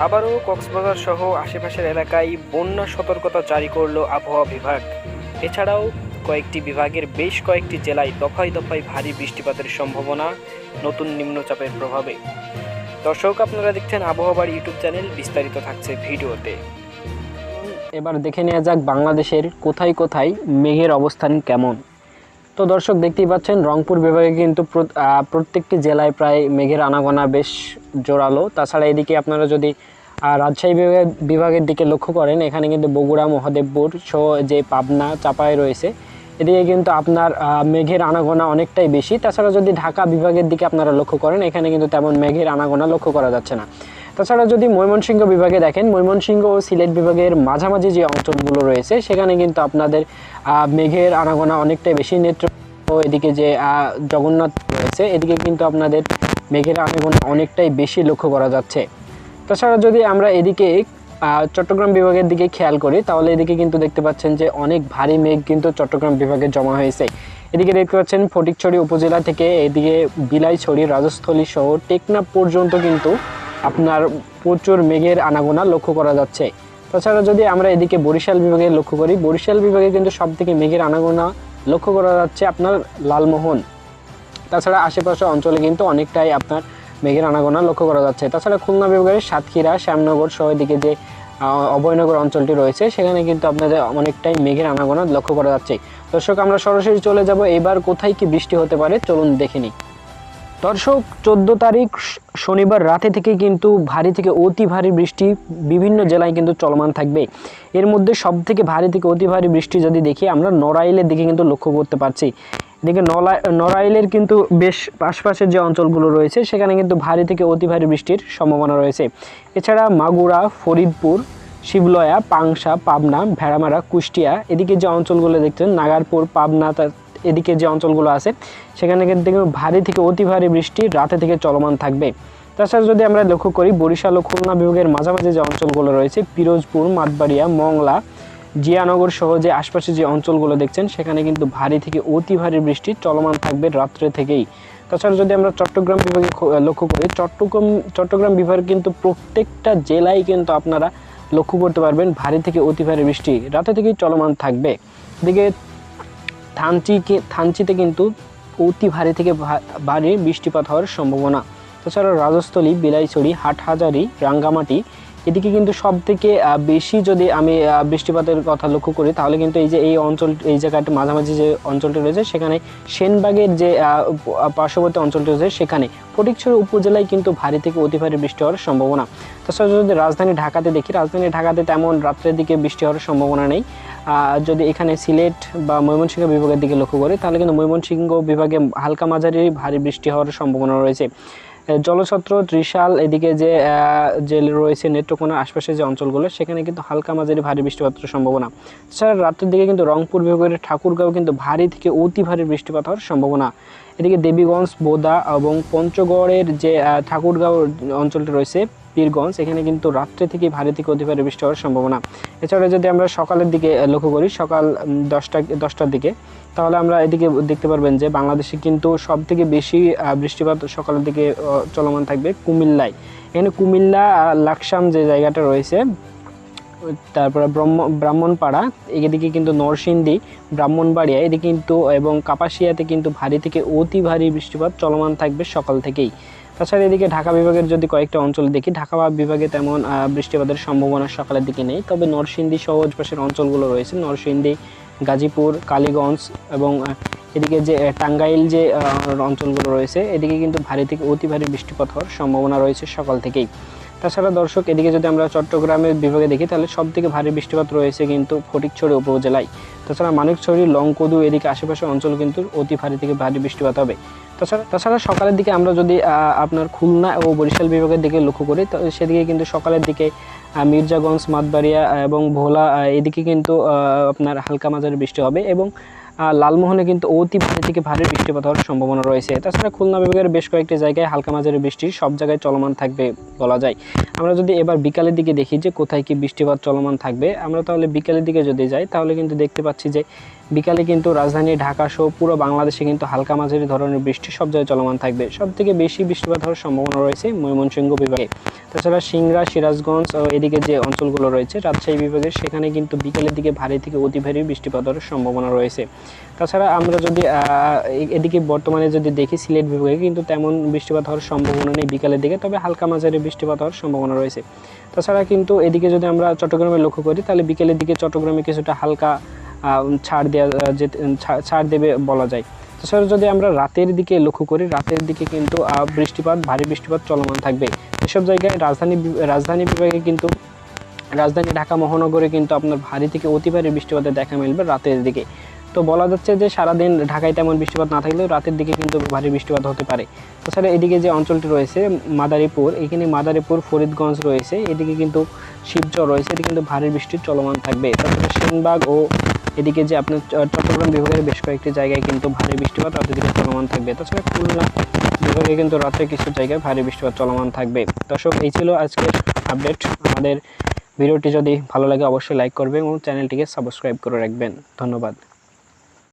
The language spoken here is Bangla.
আবারও কক্সবাজার সহ আশেপাশের এলাকায় বন্যা সতর্কতা জারি করল আবহাওয়া বিভাগ। এছাড়াও কয়েকটি বিভাগের বেশ কয়েকটি জেলায় দফায় দফায় ভারী বৃষ্টিপাতের সম্ভাবনা নতুন নিম্নচাপের প্রভাবে। দর্শক, আপনারা দেখছেন আবহাওয়ার ইউটিউব চ্যানেল, বিস্তারিত থাকছে ভিডিওতে। এবার দেখে নেওয়া যাক বাংলাদেশের কোথায় কোথায় মেঘের অবস্থান কেমন। তো দর্শক, দেখতেই পাচ্ছেন রংপুর বিভাগে কিন্তু প্রত্যেকটি জেলায় প্রায় মেঘের আনাগোনা বেশ জোরালো। তাছাড়া এদিকে আপনারা যদি রাজশাহী বিভাগের দিকে লক্ষ্য করেন, এখানে কিন্তু বগুড়া, মহাদেবপুর সহ যে পাবনা, চাপায় রয়েছে, এদিকে কিন্তু আপনার মেঘের আনাগোনা অনেকটাই বেশি। তাছাড়া যদি ঢাকা বিভাগের দিকে আপনারা লক্ষ্য করেন, এখানে কিন্তু তেমন মেঘের আনাগোনা লক্ষ্য করা যাচ্ছে না। তাছাড়া যদি ময়মনসিংহ বিভাগে দেখেন, ময়মনসিংহ ও সিলেট বিভাগের মাঝামাঝি যে অঞ্চলগুলো রয়েছে, সেখানে কিন্তু আপনাদের মেঘের আনাগোনা অনেকটাই বেশি। নেত্রকোনা এদিকে যে জগন্নাথ রয়েছে, এদিকে কিন্তু আপনাদের মেঘের আনাগোনা অনেকটাই বেশি লক্ষ্য করা যাচ্ছে। তাছাড়া যদি আমরা এদিকে চট্টগ্রাম বিভাগের দিকে খেয়াল করি, তাহলে এদিকে কিন্তু দেখতে পাচ্ছেন যে অনেক ভারী মেঘ কিন্তু চট্টগ্রাম বিভাগে জমা হয়েছে। এদিকে দেখতে পাচ্ছেন ফটিকছড়ি উপজেলা থেকে এদিকে বিলাইছড়ি, রাজস্থলী সহ টেকনাফ পর্যন্ত কিন্তু আপনার প্রচুর মেঘের আনাগোনা লক্ষ্য করা যাচ্ছে। তাছাড়া যদি আমরা এদিকে বরিশাল বিভাগে লক্ষ্য করি, বরিশাল বিভাগে কিন্তু সব থেকে মেঘের আনাগোনা লক্ষ্য করা যাচ্ছে আপনার লালমোহন। তাছাড়া আশেপাশে অঞ্চলে কিন্তু অনেকটাই আপনার মেঘের আনাগোনা লক্ষ্য করা যাচ্ছে। তাছাড়া খুলনা বিভাগের সাতক্ষীরা, শ্যামনগর সহ এদিকে যে অভয়নগর অঞ্চলটি রয়েছে, সেখানে কিন্তু আপনাদের অনেকটাই মেঘের আনাগোনা লক্ষ্য করা যাচ্ছে। দর্শক, আমরা সরাসরি চলে যাব এবার কোথায় কি বৃষ্টি হতে পারে, চলুন দেখে নিই। দর্শক, 14 তারিখ শনিবার রাতে থেকে কিন্তু ভারী থেকে অতি ভারী বৃষ্টি বিভিন্ন জেলায় কিন্তু চলমান থাকবে। এর মধ্যে সব থেকে ভারী থেকে অতি ভারী বৃষ্টি যদি দেখি, আমরা নড়াইলের দিকে কিন্তু লক্ষ্য করতে পারছি। এদিকে নড়াইলের কিন্তু বেশ আশপাশের যে অঞ্চলগুলো রয়েছে, সেখানে কিন্তু ভারী থেকে অতি ভারী বৃষ্টির সম্ভাবনা রয়েছে। এছাড়া মাগুরা, ফরিদপুর, শিবলয়া, পাংশা, পাবনা, ভেড়ামারা, কুষ্টিয়া, এদিকে যে অঞ্চলগুলো দেখছেন, নাগারপুর, পাবনা, এদিকে যে অঞ্চলগুলো আছে, সেখানে কিন্তু ভারী থেকে অতি ভারী বৃষ্টি রাতে থেকে চলমান থাকবে। তাছাড়া যদি আমরা লক্ষ্য করি, বরিশাল ও খুলনা বিভাগের মাঝামাঝি যে অঞ্চলগুলো রয়েছে, পিরোজপুর, মাতবাড়িয়া, মংলা, জিয়ানগর সহ যে আশপাশে যে অঞ্চলগুলো দেখছেন, সেখানে কিন্তু ভারী থেকে অতি ভারী বৃষ্টি চলমান থাকবে রাত্রে থেকেই। তাছাড়া যদি আমরা চট্টগ্রাম বিভাগে লক্ষ্য করি, চট্টগ্রাম বিভাগ কিন্তু প্রত্যেকটা জেলায় কিন্তু আপনারা লক্ষ্য করতে পারবেন ভারী থেকে অতি ভারী বৃষ্টি রাতে থেকেই চলমান থাকবে। এদিকে থানচিতে কিন্তু অতি ভারী থেকে ভারী বৃষ্টিপাত হওয়ার সম্ভাবনা। তাছাড়া রাজস্থলী, বিলাইছড়ি, হাটহাজারী, রাঙ্গামাটি, এদিকে কিন্তু সব থেকে বেশি যদি আমি বৃষ্টিপাতের কথা লক্ষ্য করি, তাহলে কিন্তু এই জায়গাটা মাঝামাঝি যে অঞ্চলটি রয়েছে, সেখানে সেনবাগের যে পার্শ্ববর্তী অঞ্চলটি রয়েছে, সেখানে ফটিকছড়ি উপজেলায় কিন্তু ভারী থেকে অতি ভারী বৃষ্টি হওয়ার সম্ভাবনা। তাছাড়া যদি রাজধানী ঢাকাতে দেখি, রাজধানী ঢাকাতে তেমন রাত্রের দিকে বৃষ্টি হওয়ার সম্ভাবনা নেই। যদি এখানে সিলেট বা ময়মনসিংহ বিভাগের দিকে লক্ষ্য করি, তাহলে কিন্তু ময়মনসিংহ বিভাগে হালকা মাঝারি ভারী বৃষ্টি হওয়ার সম্ভাবনা রয়েছে। জলছত্র, ত্রিশাল, এদিকে যে রয়েছে নেত্রকোনার আশপাশে যে অঞ্চলগুলো, সেখানে কিন্তু হালকা মাঝারি ভারী বৃষ্টিপাতের সম্ভাবনা। এছাড়া রাতের দিকে কিন্তু রংপুর বিভাগের ঠাকুরগাঁও কিন্তু ভারী থেকে অতি ভারী বৃষ্টিপাত হওয়ার সম্ভাবনা। এদিকে দেবীগঞ্জ, বোদা এবং পঞ্চগড়ের যে ঠাকুরগাঁও অঞ্চলটি রয়েছে, পীরগঞ্জ, এখানে কিন্তু রাত্রে থেকে ভারী থেকে অতি ভারী বৃষ্টি হওয়ার সম্ভাবনা। এছাড়া যদি আমরা সকালের দিকে লক্ষ্য করি, সকাল 10টার দিকে, তাহলে আমরা এদিকে দেখতে পারবেন যে বাংলাদেশে কিন্তু সব থেকে বেশি বৃষ্টিপাত সকালের দিকে চলমান থাকবে কুমিল্লায়। এখানে কুমিল্লা, লাকসাম যে জায়গাটা রয়েছে, তারপরে ব্রাহ্মণপাড়া, এদিকে কিন্তু নরসিংদী, ব্রাহ্মণবাড়িয়া, এদিকে কিন্তু এবং কাপাসিয়াতে কিন্তু ভারী থেকে অতি ভারী বৃষ্টিপাত চলমান থাকবে সকাল থেকেই। তাছাড়া এদিকে ঢাকা বিভাগের যদি কয়েকটা অঞ্চল দেখি, ঢাকা বিভাগে তেমন বৃষ্টিপাতের সম্ভাবনা সকালের দিকে নেই, তবে নরসিংদী সহ পাশের অঞ্চলগুলো রয়েছে, নরসিংদী, গাজীপুর, কালীগঞ্জ এবং এদিকে যে টাঙ্গাইল যে অঞ্চলগুলো রয়েছে, এদিকে কিন্তু ভারী থেকে অতি ভারী বৃষ্টিপাত হওয়ার সম্ভাবনা রয়েছে সকাল থেকেই। তাছাড়া দর্শক, এদিকে যদি আমরা চট্টগ্রামের বিভাগে দেখি, তাহলে সব থেকে ভারী বৃষ্টিপাত রয়েছে কিন্তু ফটিকছড়ি উপজেলায়। তাছাড়া মানিকছড়ি, লংকদু, এদিকে আশেপাশের অঞ্চল কিন্তু অতি ভারী থেকে ভারী বৃষ্টিপাত হবে। তাছাড়া সকালের দিকে আমরা যদি আপনার খুলনা ও বরিশাল বিভাগের দিকে লক্ষ্য করি, তো সেদিকে কিন্তু সকালের দিকে মির্জাগঞ্জ, মাতবাড়িয়া এবং ভোলা, এদিকে কিন্তু আপনার হালকা মাঝারি বৃষ্টি হবে এবং লালমোহনে কিন্তু অতি ভারী থেকে ভারী বৃষ্টিপাত হওয়ার সম্ভাবনা রয়েছে। তাছাড়া খুলনা বিভাগের বেশ কয়েকটি জায়গায় হালকা মাঝারি বৃষ্টি সব জায়গায় চলমান থাকবে বলা যায়। আমরা যদি এবার বিকালের দিকে দেখি যে কোথায় কি বৃষ্টিপাত চলমান থাকবে, আমরা তাহলে বিকালের দিকে যদি যাই, তাহলে কিন্তু দেখতে পাচ্ছি যে বিকালে কিন্তু রাজধানী ঢাকা সহ পুরো বাংলাদেশে কিন্তু হালকা মাঝারি ধরনের বৃষ্টি সব জায়গায় চলমান থাকবে। সবথেকে বেশি বৃষ্টিপাত হওয়ার সম্ভাবনা রয়েছে ময়মনসিংহ বিভাগে। তাছাড়া সিংড়া, সিরাজগঞ্জ ও এদিকে যে অঞ্চলগুলো রয়েছে রাজশাহী বিভাগের, সেখানে কিন্তু বিকেলের দিকে ভারী থেকে অতি ভারী বৃষ্টিপাত হওয়ার সম্ভাবনা রয়েছে। তাছাড়া আমরা যদি এদিকে বর্তমানে যদি দেখি সিলেট বিভাগে কিন্তু তেমন বৃষ্টিপাত হওয়ার সম্ভাবনা নেই বিকালের দিকে, তবে হালকা মাঝারি বৃষ্টিপাত হওয়ার সম্ভাবনা রয়েছে। তাছাড়া কিন্তু এদিকে যদি আমরা চট্টগ্রামে লক্ষ্য করি তাহলে বিকেলের দিকে চট্টগ্রামে কিছুটা হালকা ছাড় দেবে বলা যায়। তাছাড়া যদি আমরা রাতের দিকে লক্ষ্য করি, রাতের দিকে কিন্তু ভারী বৃষ্টিপাত চলমান থাকবে। এসব জায়গায় রাজধানী বিভাগে কিন্তু রাজধানী ঢাকা মহানগরে কিন্তু আপনার ভারী থেকে অতি ভারী বৃষ্টিপাতের দেখা মিলবে রাতের দিকে। তো বলা যাচ্ছে যে সারাদিন ঢাকায় তেমন বৃষ্টিপাত না থাকলেও রাতের দিকে কিন্তু ভারী বৃষ্টিপাত হতে পারে। তাছাড়া এদিকে যে অঞ্চলটি রয়েছে মাদারীপুর, এখানে মাদারীপুর, ফরিদগঞ্জ রয়েছে, এদিকে কিন্তু শিবচর রয়েছে, এদিকে কিন্তু ভারী বৃষ্টি চলমান থাকবে। তাছাড়া সেনবাগ ও এদিকে যে আপনার চট্টগ্রাম বিভাগের বেশ কয়েকটি জায়গায় কিন্তু ভারী বৃষ্টিপাত রাতের দিকে চলমান থাকবে। তাছাড়া খুলনা বিভাগে কিন্তু রাতে কিছু জায়গায় ভারী বৃষ্টিপাত চলমান থাকবে। দর্শক, এই ছিল আজকের আপডেট। আমাদের ভিডিওটি যদি ভালো লাগে অবশ্যই লাইক করবেন এবং চ্যানেলটিকে সাবস্ক্রাইব করে রাখবেন। ধন্যবাদ।